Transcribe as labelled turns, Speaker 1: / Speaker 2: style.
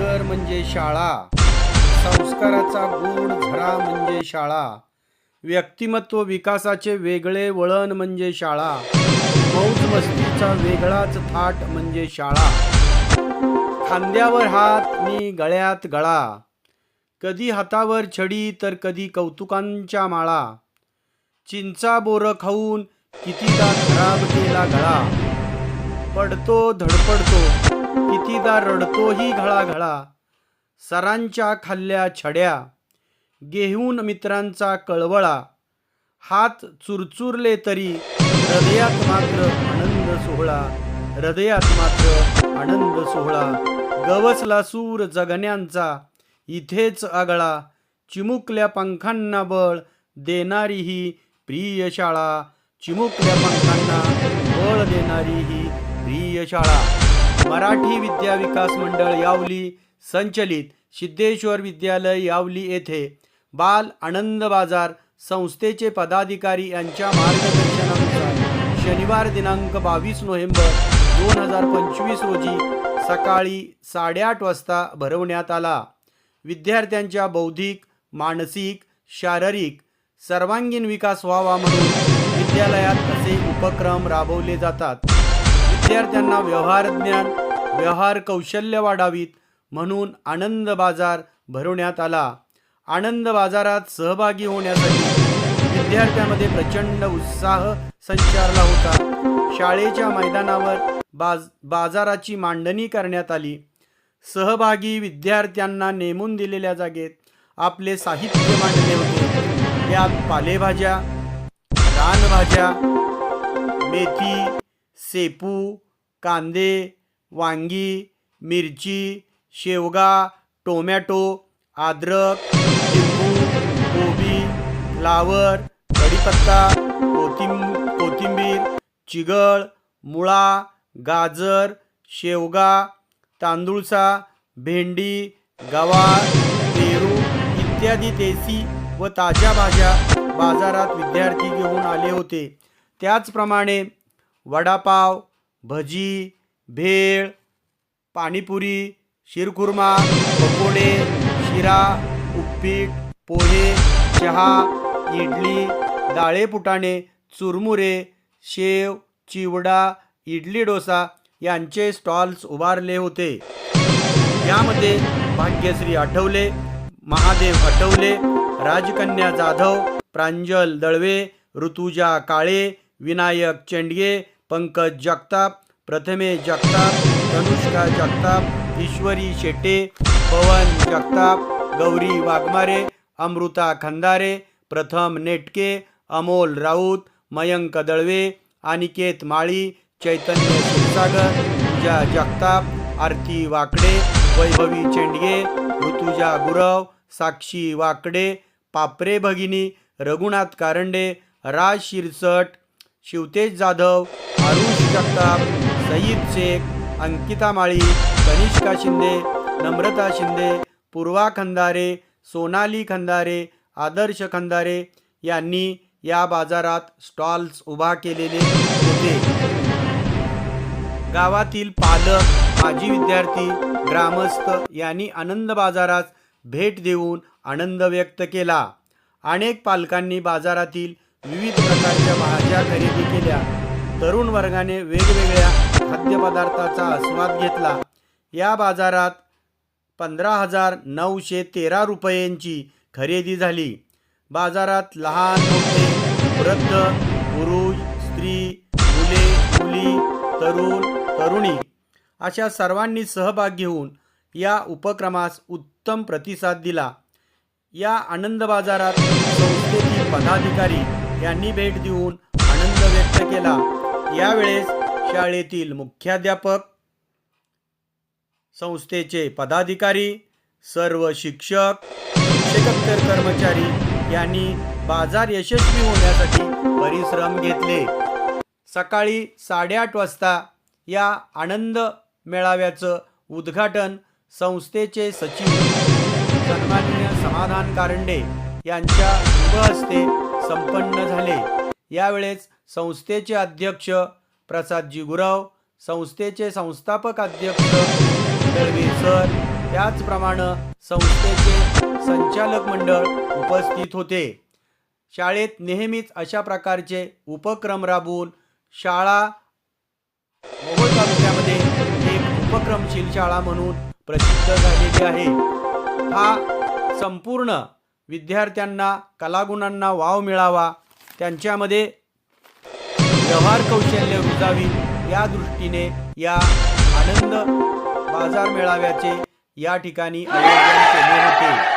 Speaker 1: घर म्हणजे शाळा, संस्काराचा गूढ झरा म्हणजे शाळा, व्यक्तिमत्व विकासाचे वेगळे वळण म्हणजे शाळा, मौज मस्तीचा वेगळाच थाट म्हणजे शाळा, खांद्यावर हात नि गळ्यात गळा, कधी हातावर छडी तर कधी कौतुकांच्या माळा, चिंचा बोर खाऊन कितीदा खराब केला गळा, पडतो धडपडतो कितीदा रडतोही घळाघळा, सरांच्या खाल्ल्या छड्या घेऊन मित्रांचा कळवळा, हात चुरचुरले तरी हृदयात मात्र आनंद सोहळा, हृदयात मात्र आनंद सोहळा, गवसला सूर जगण्यांचा इथेच आगळा, चिमुकल्या पंखांना बळ देणारी ही प्रिय शाळा, चिमुकल्या पंखांना बळ देणारी ही प्रिय शाळा. मराठी विद्या विकास मंडळ यावली संचलित सिद्धेश्वर विद्यालय यावली येथे बाल आनंद बाजार संस्थेचे पदाधिकारी यांच्या मार्गदर्शनानुसार शनिवार दिनांक 22 नोव्हेंबर 2025 रोजी सकाळी 8:30 वाजता भरवण्यात आला. विद्यार्थ्यांच्या बौद्धिक, मानसिक, शारीरिक सर्वांगीण विकास व्हावा म्हणून विद्यालयात असे उपक्रम राबवले जातात. विद्यार्थ्यांना व्यवहार ज्ञान, व्यवहार कौशल्य वाढावीत म्हणून आनंद बाजार भरवण्यात आला. आनंद बाजारात सहभागी होण्यासाठी विद्यार्थ्यांमध्ये प्रचंड उत्साह संचारला होता. शाळेच्या मैदानावर बाजाराची मांडणी करण्यात आली. सहभागी विद्यार्थ्यांना नेमून दिलेल्या जागेत आपले साहित्य मांडले होते. यात पालेभाज्या, रानभाज्या, मेथी, शेपू, कांदे, वांगी, मिरची, शेवगा, टोमॅटो, अद्रक, लिंबू, कोबी, फ्लावर, कढीपत्ता, कोथिंबीर, चिगळ, मुळा, गाजर, शेवगा, तांदूळसा, भेंडी, गवार, पेरू इत्यादी देसी व ताज्या भाज्या बाजारात विद्यार्थी घेऊन आले होते. त्याचप्रमाणे वडापाव, भजी, भेळ, पाणीपुरी, शिरखुर्मा, पकोडे, शिरा, उपीट, पोहे, चहा, इडली, डाळे फुटाणे, चुरमुरे, शेव, चिवडा, इडली डोसा यांचे स्टॉल्स उभारले होते. यामध्ये भाग्यश्री आठवले, महादेव आठवले, राजकन्या जाधव, प्रांजल दळवे, ऋतुजा काळे, विनायक चेंडगे, पंकज जगताप, प्रथमेश जगताप, तनुष्का जगताप, ईश्वरी शेटे, पवन जगताप, गौरी वाघमारे, अमृता खंदारे, प्रथम नेटके, अमोल राऊत, मयंक दळवे, अनिकेत माळी, चैतन्य क्षीरसागर, पूजा जगताप, आरती वाकडे, वैभवी चेंडगे, ऋतुजा गुरव, साक्षी वाकडे, पापरे भगिनी, रघुनाथ कारंडे, राज शिरसट, शिवतेज जाधव, आरुष जगताप, सईद शेख, अंकिता माळी, कनिष्का शिंदे, नम्रता शिंदे, पूर्वा खंदारे, सोनाली खंदारे, आदर्श खंदारे यांनी या बाजारात स्टॉल्स उभा केलेले होते. गावातील पालक, माजी विद्यार्थी, ग्रामस्थ यांनी आनंद बाजारात भेट देऊन आनंद व्यक्त केला. अनेक पालकांनी बाजारातील विविध प्रकारच्या भाज्या खरेदी केल्या. तरुण वर्गाने वेगवेगळ्या खाद्यपदार्थाचा आस्वाद घेतला. या बाजारात 15,913 रुपयांची खरेदी झाली. बाजारात लहान मोठे, वृद्ध, पुरुष, स्त्री, मुले, मुली, तरुण, तरुणी अशा सर्वांनी सहभाग घेऊन या उपक्रमास उत्तम प्रतिसाद दिला. या आनंद बाजारात संस्थेतील पदाधिकारी यांनी भेट देऊन आनंद व्यक्त केला. यावेळेस शाळेतील मुख्याध्यापक, संस्थेचे पदाधिकारी, सर्व शिक्षक, शिक्षकेतर कर्मचारी यांनी बाजार यशस्वी होण्यासाठी परिश्रम घेतले. सकाळी 8:30 वाजता या आनंद मेळाव्याचं उद्घाटन संस्थेचे सचिव सन्माननीय समाधान कारंडे यांच्या शुभ हस्ते संपन्न झाले. यावेळेस संस्थेचे अध्यक्ष प्रसादजी गुरव, संस्थेचे संस्थापक अध्यक्ष दळवे सर, त्याचप्रमाणे संस्थेचे संचालक मंडळ उपस्थित होते. शाळेत नेहमीच अशा प्रकारचे उपक्रम राबवून शाळा मोहोळ तालुक्यामध्ये एक उपक्रमशील शाळा म्हणून प्रसिद्ध झालेली आहे. हा संपूर्ण विद्यार्थ्यांना कलागुणांना वाव मिळावा, त्यांच्यामध्ये व्यवहार कौशल्य रुजावी या दृष्टीने या आनंद बाजार मेळाव्याचे या ठिकाणी आयोजन केले होते.